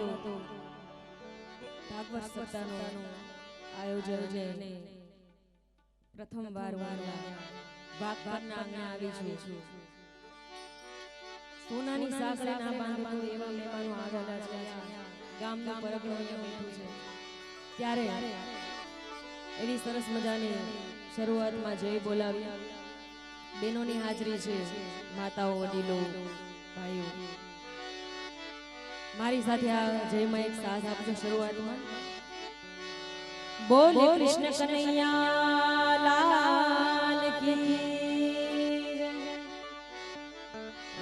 તો ભાગવત સપ્તાહનું આયોજન છે પ્રથમવાર ભાગવતના આંગણે આવી છું સોનાની સાંકળે ના બાંધતો એવા મહેમાનો આવેલા છે ગામનું પરગણું બેઠું છે ત્યારે એવી સરસ મજાની શરૂઆતમાં જય બોલાવી બેનોની હાજરી છે માતાઓ વડીલો ભાઈઓ મારી સાથે આ જયમાં એક સાથ આપજો શરૂઆતમાં બોલે કૃષ્ણ કનૈયા લાલ કી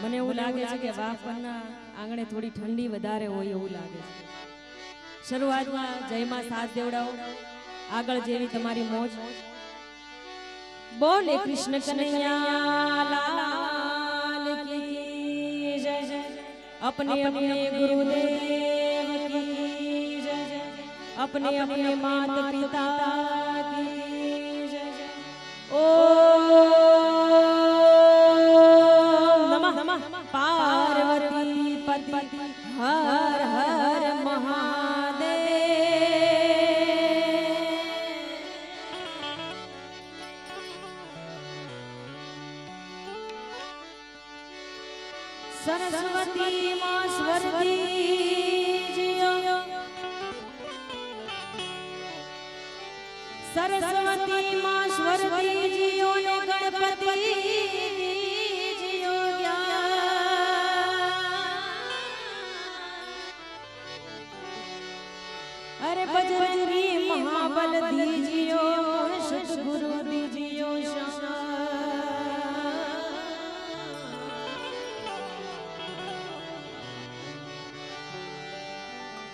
મને એવું લાગે છે કે બાપના આંગણે થોડી ઠંડી વધારે હોય એવું લાગે છે શરૂઆતમાં જયમાં સાથ દેવડાવો આગળ જેવી તમારી મોજ બોલે કૃષ્ણ કનૈયા લાલ કી જય જય अपने अपने गुरुदेव की जय जय अपने अपने माता पिता की जय जय ओ સરસ્વતી માં સ્વરતી જીઓ સરસ્વતી માં સ્વરતી જીઓ ને ગણપતિ જીઓ અરે બજરંગી મહાબલ દીજીઓ સતગુરુ દીજીઓ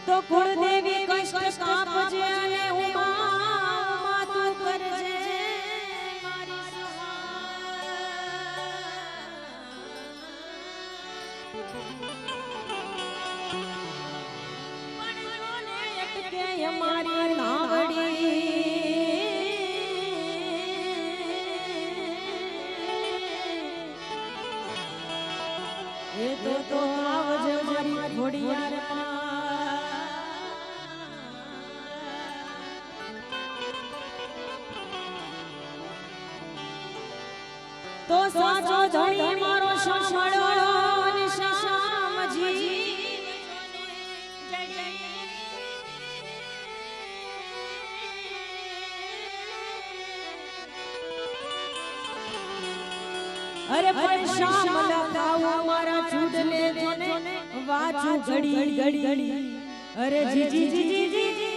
તો કુળદેવી કષ્ટ કાપજે અને ઉમા માતું કરજે મારી સહાય અટકે અમારી નાવડી એ તો આવજો મારી ઘોડિયાર તો સાચો ધણી મારો સાંભળો નિશામજી અરે પણ શામ લખાવું મારા ચૂડલે જોને વાચું ઘડી ઘડી અરે જી જી જી જી જી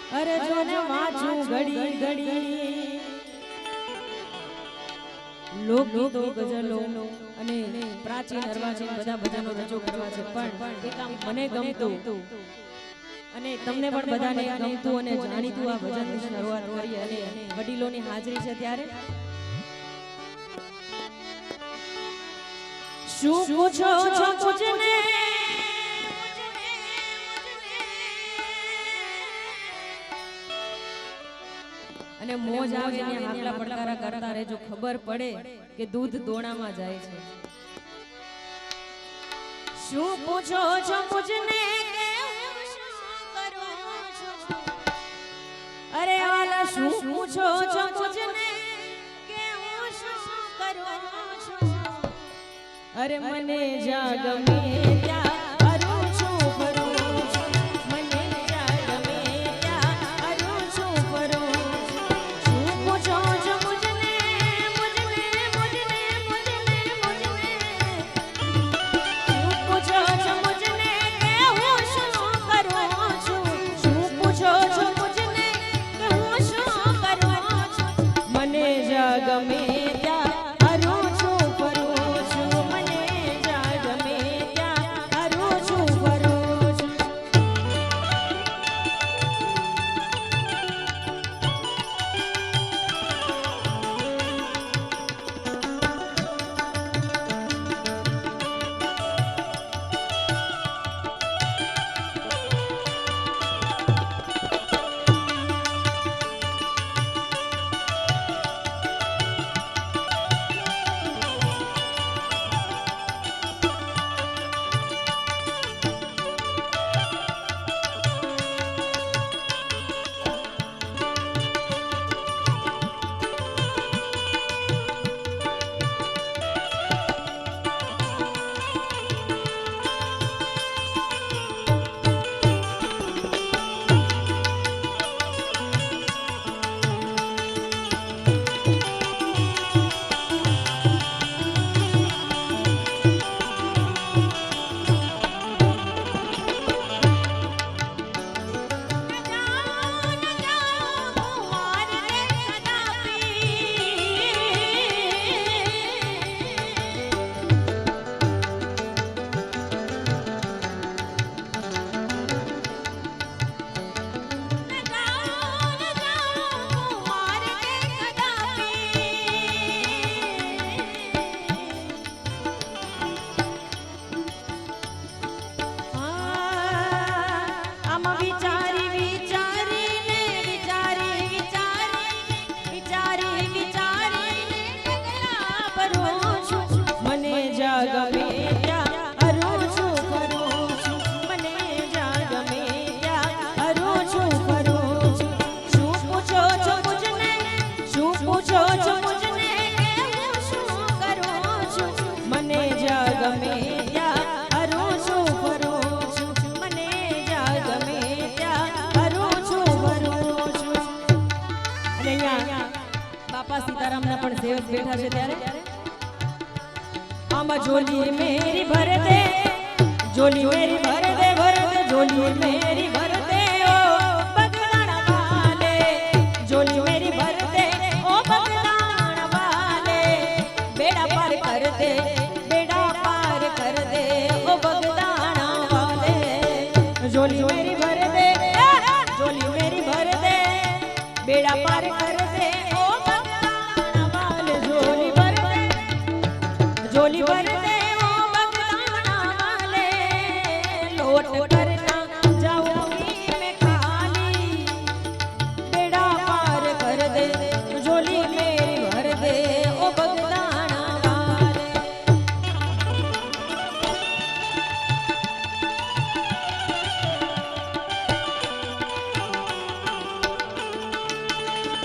અરે જોને વાંચું ઘડી ઘડી લોકગીતો ગઝલો અને પ્રાચીન અર્વાચીન બધા ભજનો રજૂ કરવા છે પણ એ કામ મને ગમતું અને તમને પણ બધાને ગમતું અને જાણીતું આ ભજનની શરૂઆત કરી અને વડીલોની હાજરી છે ત્યારે શું પૂછો છો મુજને અને મોજ આવે ને હાકલા પડકારા કરતા રહેજો ખબર પડે કે દૂધ દોણામાં જાય છે શું પૂછો છો મુજને કે હું શું કરું છું અરે આલા શું પૂછો છો મુજને કે હું શું કરું છું અરે મને જા ગમે ત્યાં કરું છું ફરું છું મને જા ગમે ત્યાં કરું છું ફરું ગમે ત્યાં હરું છું ફરું છું મને જા ગમે ત્યાં સીતારામના પણ સેવક બેઠા છે ત્યારે આમાં જોલી મેરી ભર દે, જોલી મેરી ભર દે, ભર દે જોલી મેરી ભર દે ઓ બગદાણા વાલે, જોલી મેરી ભર દે ઓ બગદાણા વાલે, બેડા પાર કર દે, બેડા પાર કર દે ઓ બગદાણા વાલે, જોલી મેરી ભર દે, જોલી મેરી ભર દે, બેડા પાર કર દે ઓ બગદાણા વાલે, જોલી ભર દે, જોલી ભર દે ઓ બગદાણા વાલે, લોટ કરना जाऊंगी मैं खाली, बेड़ा पार कर दे, झोली मेरी भर दे ओ बगदाना वाले।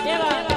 ये बात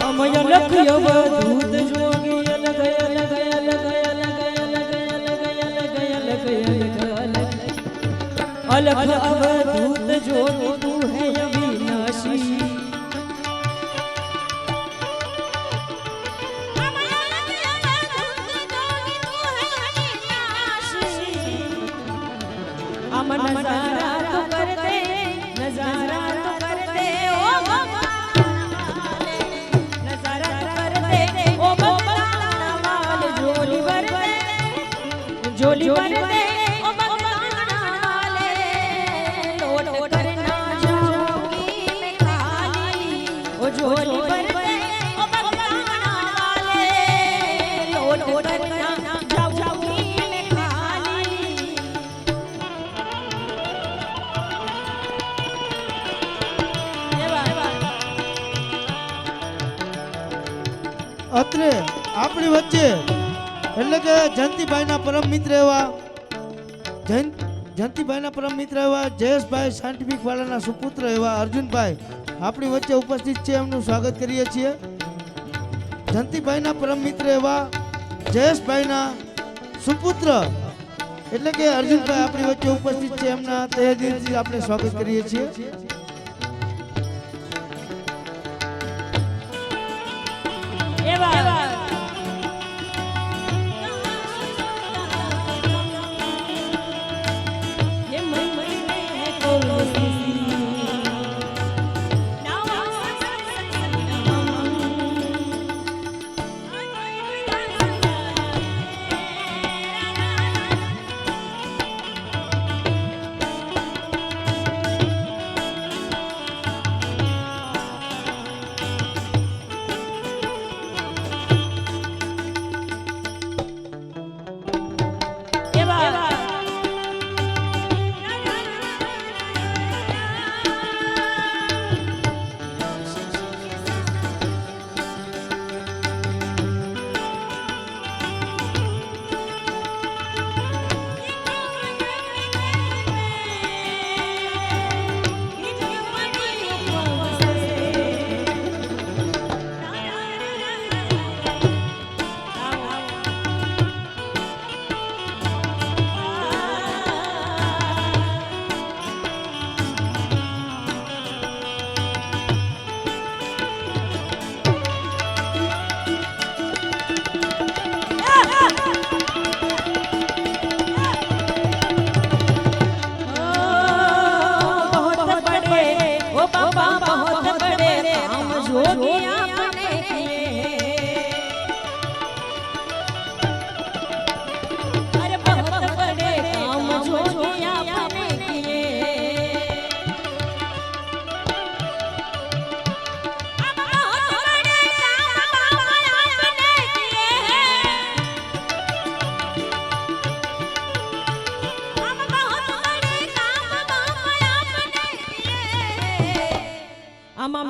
अमय लख अवधूत जोगी अलग अलग अलग अलग अलग अलग अलग अलग अलग अलग अवधूत जोगी तू है अविनाशी, अमन नजारा तो कर दे, नजारा तो कर दे ओ झोली भर दे ओ बगदाना वाले, लोट करना जाऊंगी मैं खाली, ओ झोली भर दे ओ बगदाना वाले, लोट करना जाऊंगी मैं खाली। અત્રે આપણી વચ્ચે એટલે કે જયંતિભાઈના પરમ મિત્ર એવા જયંતિભાઈના પરમ મિત્ર એવા જયેશભાઈ સાયન્ટિફિક વાળાના સુપુત્ર એવા અર્જુનભાઈ આપણી વચ્ચે ઉપસ્થિત છે, એમનું સ્વાગત કરીએ છીએ। જયંતિભાઈના પરમ મિત્ર એવા જયેશભાઈના સુપુત્ર એટલે કે અર્જુનભાઈ આપણી વચ્ચે ઉપસ્થિત છે, એમના તહે દિલથી આપણે સ્વાગત કરીએ છીએ।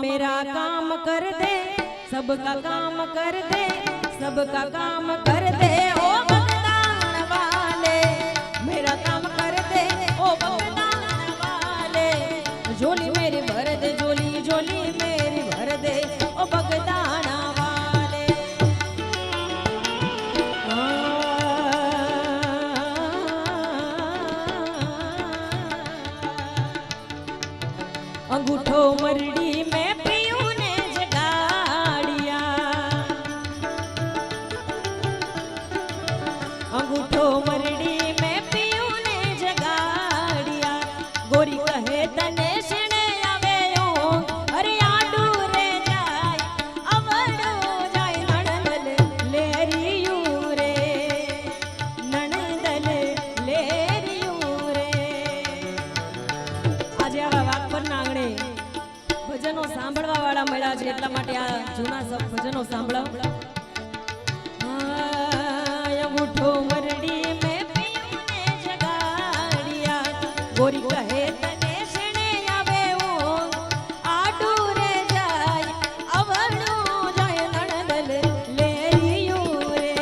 मेरा काम कर दे, सबका काम कर दे, सबका काम कर दे ओ भगदान वाले, मेरा काम कर दे ओ भगदान वाले, झोली मेरी भर दे, झोली झोली मेरी भर दे ओ भगदान वाले। अंगूठो मरड़ी में पियू ने जगाड़िया, अंगूठो मरड़ी में पियू ने जगाड़िया, गोरी कहे तने सिणे आवे यो, अरे आडू रे जाय अवड़ो जाय नणंदल लेरियू रे, नणंदल लेरियू रे। આજે આવા વાક પર નાંગણે ભજનો સાંભળવા વાળા મળ્યા છે એટલા માટે આ જૂના સબ ભજનો સાંભળો। અંગૂઠો મરડી મેં પીને જગાડ્યા, ગોરી કહે તને શેણે આવે ઊંઘ, આડું રે જાય અવળું જાય નણંદલ લેરિયું રે,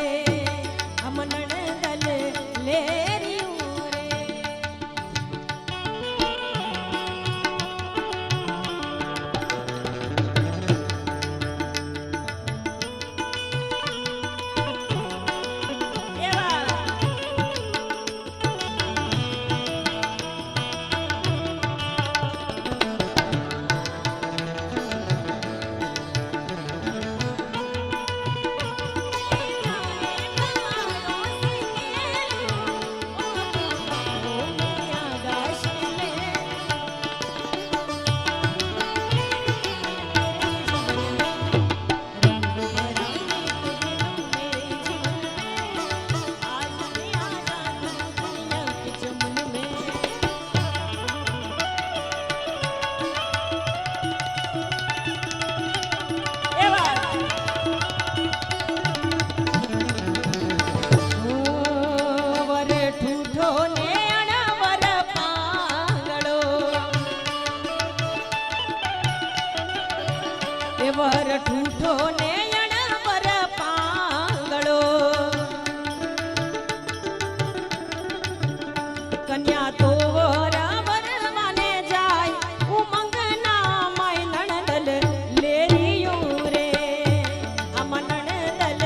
આમ નણંદલ લેરિયું રે। વર ઠૂઠો ને અણવર પાંગળો, કન્યા તો વરવાને જાય ઉમંગના માય નણંદલ લેરિયું રે, આમાં નણંદલ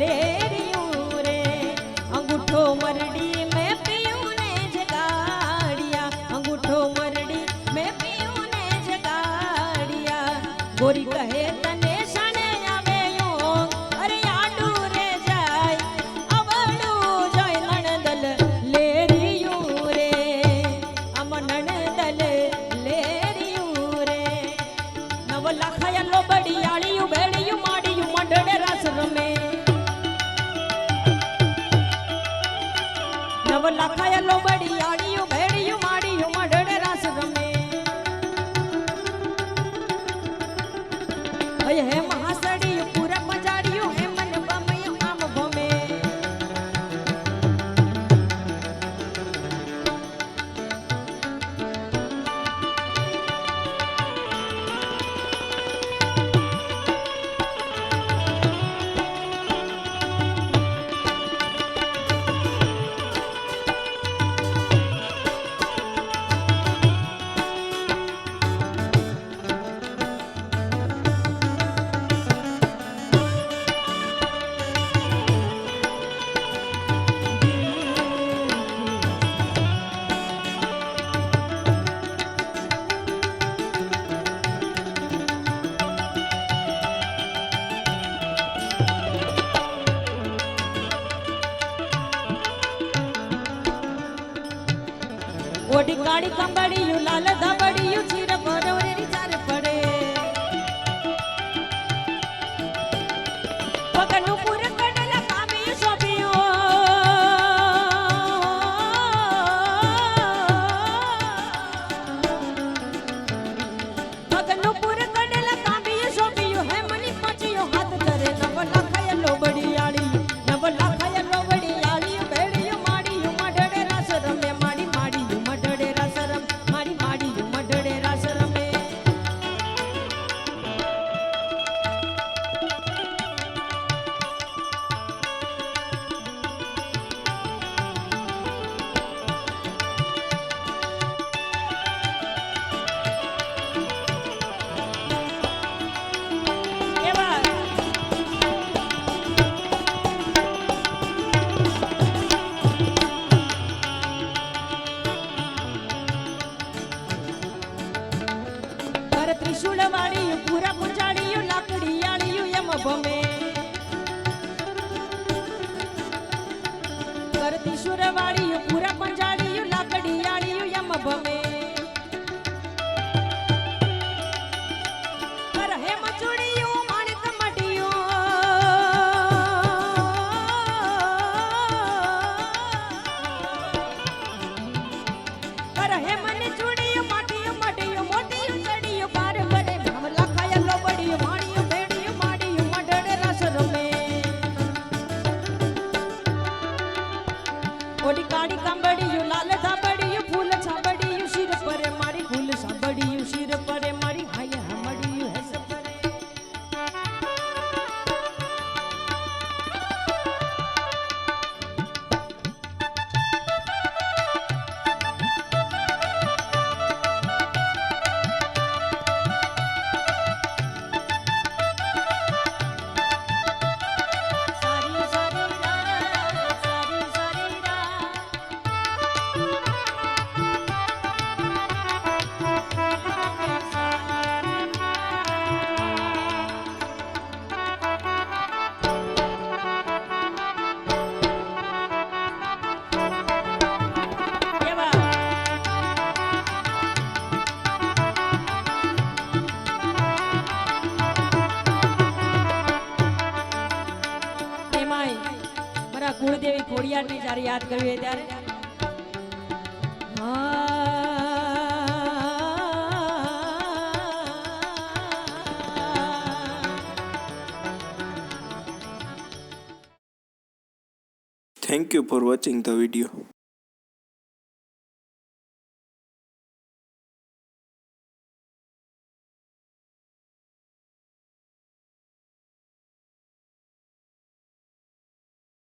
લેરિયું રે। અંગૂઠો મરડી મેં પીયું ને જગાડ્યા, અંગૂઠો મરડી મેં પીયું ને જગાડ્યા, ગોરી કહે તને શણે આવે ઊંઘ, અરે આડું રે જાય અવળું જાય નણંદલ લેરિયું રે, આમ નણંદલ લેરિયું રે। નવ લાખાયા લોબડિયાળિયું બેડિયું માડિયું મંડળે રાસ રમે, નવ લાખાયા લોબડિયાળિયું બેડિયું માડિયું મંડળે રાસ રમે। હે મહાસડિયું પૂરા પજાડિયું, હે મન બમયું આમ ભમે, ઓઢી કાળી કંબડિયું લાલ ધબડિયું ચીર ભરવરેરી ચાર પડે, પગનું પૂર કડલા કાબી શોભિયું, પગનું પૂર કડલા કાબી શોભિયું, હે મની પહોંચ્યો હાથ ધરે નવ લાખાય લોબડિયાળી, નવ લાખાય લોબડિયાળી બેડિયું માડિયું મઢડે રાસ રમે, માડી માડિયું મઢડે રાસ રમે, માડી માડિયું મઢડે રાસ રમે। ત્રિશુર વાળિયું પૂરા પંજાળિયું લાકડી આળિયું યમ ભમે કર હે મચુડિયું માણેક મડિયું કર હે મને ચુડિયું માટીયું મડિયું મોતીયું ચડિયું પાર ભરે ભામ લખાયા લોબડિયું વાણિયું ભેડિયું માડિયું મઢડે રસ રમે ઓડી કાળી કાંબડિયું લાલ ધાબડિયું ફૂલ છાબડિયું શિર પરે મારી ફૂલ સાબડિયું શિર પરે મારી હાય હમડિયું હેસ પરે સારી સારી રા સારી સારી રા એવા એમાંય મારા કુળદેવી ખોડિયારને જ્યારે યાદ કર્યું હોય ત્યારે Thank you for watching the video.